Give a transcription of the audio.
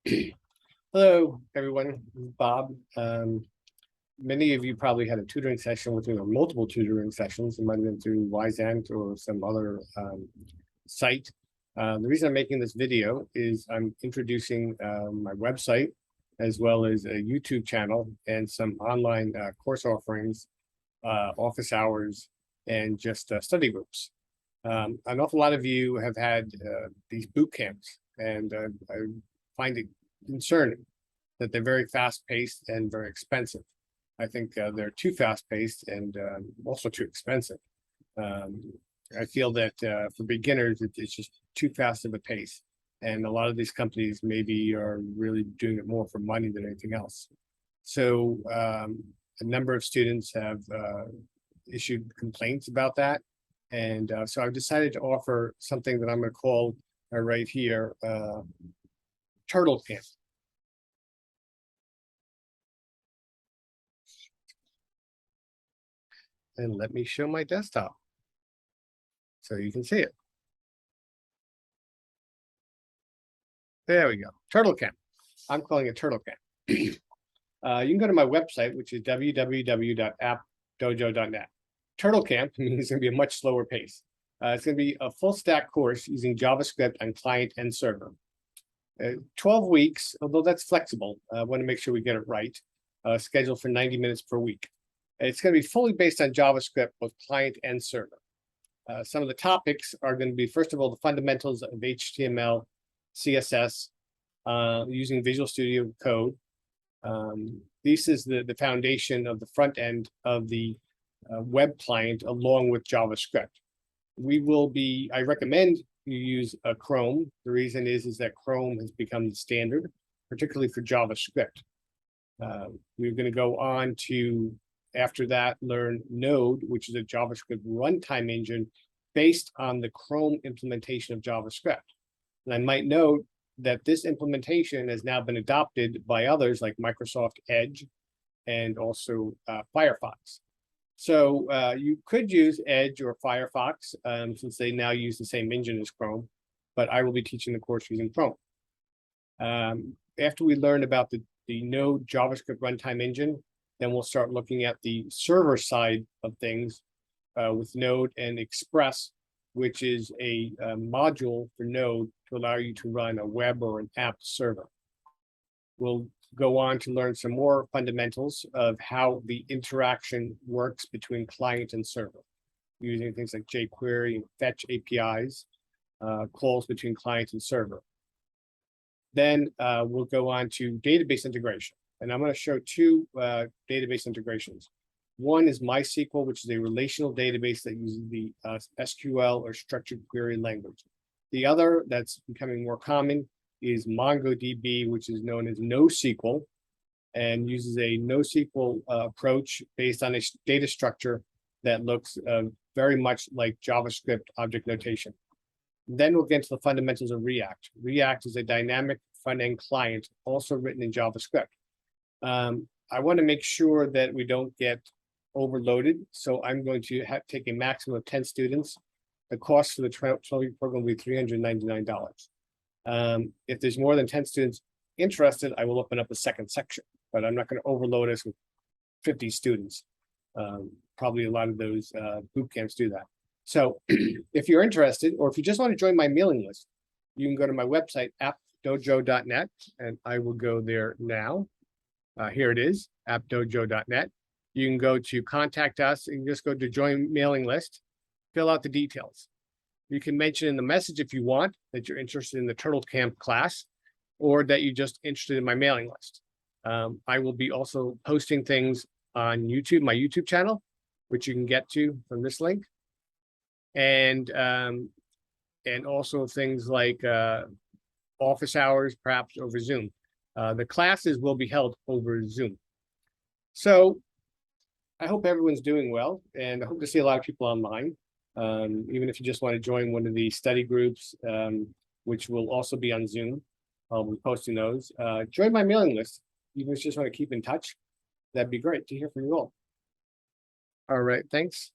Hello, everyone. This is Bob. Many of you probably had a tutoring session with me, or multiple tutoring sessions. It might have been through Wyzant or some other site. The reason I'm making this video is I'm introducing my website, as well as a YouTube channel and some online course offerings, office hours, and just study groups. An awful lot of you have had these boot camps, and I find it concerning that they're very fast-paced and very expensive. I think they're too fast-paced and also too expensive. I feel that for beginners, it's just too fast of a pace. And a lot of these companies maybe are really doing it more for money than anything else. So a number of students have issued complaints about that. And so I've decided to offer something that I'm going to call right here, Turtle Camp. And let me show my desktop so you can see it. There we go, Turtle Camp. I'm calling it Turtle Camp. You can go to my website, which is www.appdojo.net. Turtle Camp means it's going to be a much slower pace. It's going to be a full stack course using JavaScript on client and server. 12 weeks, although that's flexible. I want to make sure we get it right. Scheduled for 90 minutes per week. It's going to be fully based on JavaScript, both client and server. Some of the topics are going to be, first of all, the fundamentals of HTML, CSS, using Visual Studio Code. This is the foundation of the front end of the web client along with JavaScript. I recommend you use Chrome. The reason is that Chrome has become the standard, particularly for JavaScript. We're going to go on to, after that, learn Node, which is a JavaScript runtime engine based on the Chrome implementation of JavaScript. And I might note that this implementation has now been adopted by others like Microsoft Edge and also Firefox. So you could use Edge or Firefox since they now use the same engine as Chrome, but I will be teaching the course using Chrome. After we learn about the Node JavaScript runtime engine, then we'll start looking at the server side of things with Node and Express, which is a module for Node to allow you to run a web or an app server. We'll go on to learn some more fundamentals of how the interaction works between client and server, using things like jQuery and fetch APIs, calls between client and server. Then we'll go on to database integration. And I'm going to show two database integrations. One is MySQL, which is a relational database that uses the SQL or structured query language. The other that's becoming more common is MongoDB, which is known as NoSQL, and uses a NoSQL approach based on a data structure that looks very much like JavaScript object notation. Then we'll get into the fundamentals of React. React is a dynamic front-end client, also written in JavaScript. I want to make sure that we don't get overloaded, so I'm going to take a maximum of 10 students. The cost for the 12-week program will be $399. If there's more than 10 students interested, I will open up a second section, but I'm not going to overload us with 50 students. Probably a lot of those boot camps do that. So if you're interested, or if you just want to join my mailing list, you can go to my website, appdojo.net, and I will go there now. Here it is, appdojo.net. You can go to contact us and just go to join mailing list, fill out the details. You can mention in the message if you want that you're interested in the Turtle Camp class, or that you're just interested in my mailing list. I will be also posting things on YouTube, my YouTube channel, which you can get to from this link. And also things like office hours, perhaps over Zoom. The classes will be held over Zoom. So I hope everyone's doing well, and I hope to see a lot of people online. Even if you just want to join one of the study groups, which will also be on Zoom. I'll be posting those. Join my mailing list. Even if you just want to keep in touch, that'd be great to hear from you all. All right, thanks.